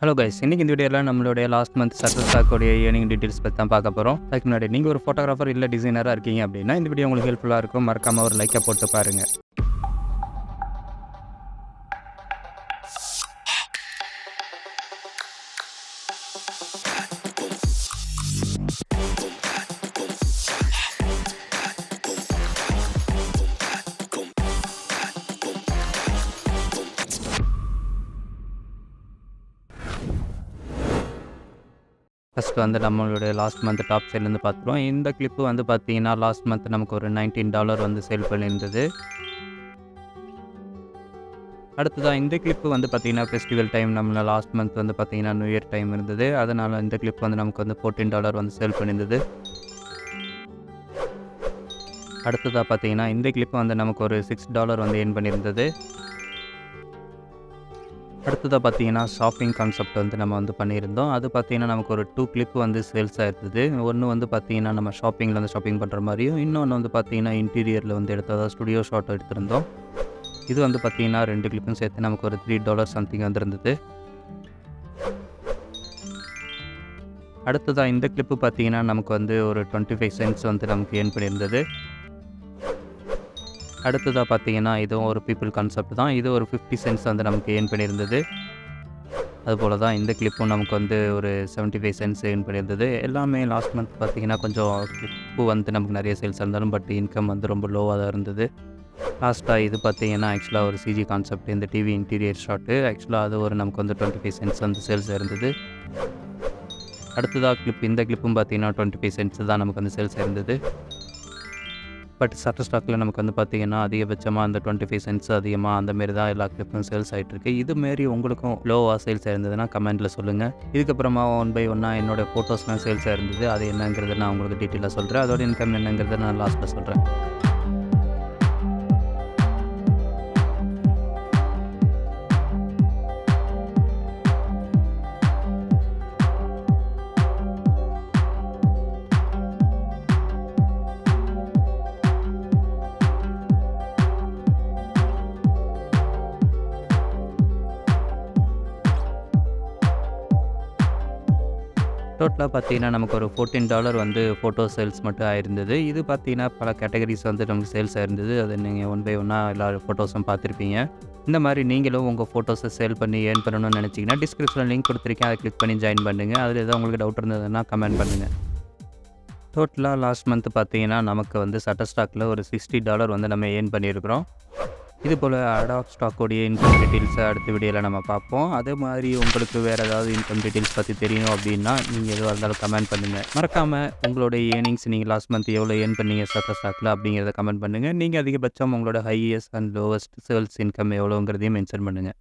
Hello guys, இன்னைக்கு இந்த வீடியோவில் நம்மளுடைய லாஸ்ட் மந்த் சட்டஸ்டாக்கோடைய ஏர்னிங் டீட்டெயில்ஸ் பற்றி தான் பார்க்க போகிறோம். அதுக்கு முன்னாடி நீங்கள் ஒரு ஃபோட்டோகிராஃபர் இல்லை டிசைனராக இருக்கீங்க அப்படின்னா இந்த வீடியோ உங்களுக்கு ஹெல்ப்ஃபுல்லாக இருக்கும். மறக்காமல் ஒரு லைக்கை போட்டு பாருங்கள். ஃபஸ்ட்டு வந்து நம்மளுடைய லாஸ்ட் மந்த் டாப் சேல்லேருந்து பார்த்துருவோம். இந்த கிளிப்பு வந்து பார்த்தீங்கன்னா லாஸ்ட் மந்த் நமக்கு ஒரு $19 வந்து சேல் பண்ணியிருந்தது. அடுத்ததாக இந்த கிளிப்பு வந்து பார்த்தீங்கன்னா ஃபெஸ்டிவல் டைம் நம்மள லாஸ்ட் மந்த் வந்து பார்த்தீங்கன்னா நியூ இயர் டைம் இருந்தது. அதனால் இந்த கிளிப் வந்து நமக்கு வந்து $14 வந்து சேல் பண்ணியிருந்தது. அடுத்ததாக பார்த்தீங்கன்னா இந்த கிளிப்பு வந்து நமக்கு ஒரு $6 வந்து ஏர்ன் பண்ணியிருந்தது. அடுத்ததாக பார்த்தீங்கன்னா ஷாப்பிங் கான்செப்ட் வந்து நம்ம வந்து பண்ணியிருந்தோம். அது பார்த்தீங்கன்னா நமக்கு ஒரு 2 கிளிப் வந்து சேல்ஸ் ஆயிருந்தது. ஒன்று வந்து பார்த்தீங்கன்னா நம்ம ஷாப்பிங்கில் வந்து ஷாப்பிங் பண்ணுற மாதிரியும், இன்னொன்று வந்து பார்த்தீங்கன்னா இன்டீரியரில் வந்து எடுத்ததாக ஸ்டுடியோ ஷாட் எடுத்திருந்தோம். இது வந்து பார்த்தீங்கன்னா 2 கிளிப்பும் சேர்த்து நமக்கு ஒரு $3 சம்திங் வந்துருந்தது. அடுத்ததாக இந்த கிளிப்பு பார்த்தீங்கன்னா நமக்கு வந்து ஒரு 25 சென்ட்ஸ் வந்து நமக்கு ஏர்ன் பண்ணியிருந்தது. அடுத்ததாக பார்த்தீங்கன்னா இதுவும் ஒரு பீப்புள் கான்செப்ட் தான். இது ஒரு 50 சென்ட்ஸ் வந்து நமக்கு ஏர்ன் பண்ணியிருந்தது. அதுபோல் தான் இந்த கிளிப்பும் நமக்கு வந்து ஒரு 75 சென்ட்ஸ் ஏர்ன் பண்ணியிருந்தது. எல்லாமே லாஸ்ட் மந்த் பார்த்தீங்கன்னா கொஞ்சம் கிளிப்பு வந்து நமக்கு நிறைய சேல்ஸ் இருந்தாலும் பட் இன்கம் வந்து ரொம்ப லோவாக தான் இருந்தது. லாஸ்ட்டாக இது பார்த்தீங்கன்னா ஆக்சுவலாக ஒரு சிஜி கான்செப்ட், இந்த டிவி இன்டீரியர் ஷாட்டு. ஆக்சுவலாக அது ஒரு நமக்கு வந்து 25 சென்ட்ஸ் வந்து சேல்ஸ் இருந்தது. அடுத்ததாக இந்த கிளிப்பும் பார்த்தீங்கன்னா 25 சென்ட்ஸ் தான் நமக்கு வந்து சேல்ஸ் இருந்தது. பட் சட்டஸ்டாக்கில் நமக்கு வந்து பார்த்திங்கன்னா அதிகபட்சமாக அந்த 25 சென்ட்ஸ் அதிகமாக அந்தமாரி தான் எல்லா கிளிப்பும் சேல்ஸ் ஆகிட்டுருக்கு. இதுமாரி உங்களுக்கும் லோவாக சேல்ஸ் ஆயிருந்ததுன்னா கமெண்ட்டில் சொல்லுங்கள். இதுக்கப்புறமா 1 by 1 என்னோடய ஃபோட்டோஸ்லாம் சேல்ஸ் ஆயிருந்தது. அது என்னங்கிறத நான் உங்களுக்கு டீட்டெயிலாக சொல்கிறேன். அதோட இன்கம் என்னங்கிறத நான் லாஸ்ட்டில் சொல்கிறேன். டோட்டலாக பார்த்தீங்கன்னா நமக்கு ஒரு $14 வந்து ஃபோட்டோ சேல்ஸ் மட்டும் ஆயிருந்தது. இது பார்த்தீங்கன்னா பல கேட்டகரிஸ் வந்து நமக்கு சேல்ஸ் ஆயிருந்தது. அது நீங்கள் 1 by 1 எல்லா ஃபோட்டோஸும் பார்த்துருப்பீங்க. இந்த மாதிரி நீங்களும் உங்கள் ஃபோட்டோஸை சேல் பண்ணி ஏர்ன் பண்ணணும்னு நினச்சிங்கன்னா டிஸ்கிரிப்ஷனில் லிங்க் கொடுத்துருக்கேன். அதை கிளிக் பண்ணி ஜாயின் பண்ணுங்கள். அதில் எதாவது உங்களுக்கு டவுட் இருந்ததுன்னா கமெண்ட் பண்ணுங்கள். டோட்டலாக லாஸ்ட் மந்த் பார்த்தீங்கன்னா நமக்கு வந்து சட்டஸ்டாக்கில் ஒரு $60 வந்து நம்ம ஏர்ன் பண்ணியிருக்கிறோம். இது போல் அடாப் ஸ்டாக்கோடைய இன்கம் டீட்டெயில்ஸை அடுத்த வீடியோவில் நம்ம பார்ப்போம். அதே மாதிரி உங்களுக்கு வேறு ஏதாவது இன்கம் டீட்டெயில்ஸ் பற்றி தெரியணும் அப்படின்னா நீங்கள் எதுவாக இருந்தாலும் கமெண்ட் பண்ணுங்கள். மறக்காமல் உங்களோட ஏர்னிங்ஸ் நீங்கள் லாஸ்ட் மந்த் எவ்வளோ ஏர்ன் பண்ணீங்க சட்டஸ்டாக்கில் அப்படிங்கிறத கமெண்ட் பண்ணுங்கள். நீங்கள் அதிகபட்சம் உங்களோட highest and lowest sales income எவ்வளோங்கிறதையும் மென்ஷன் பண்ணுங்கள்.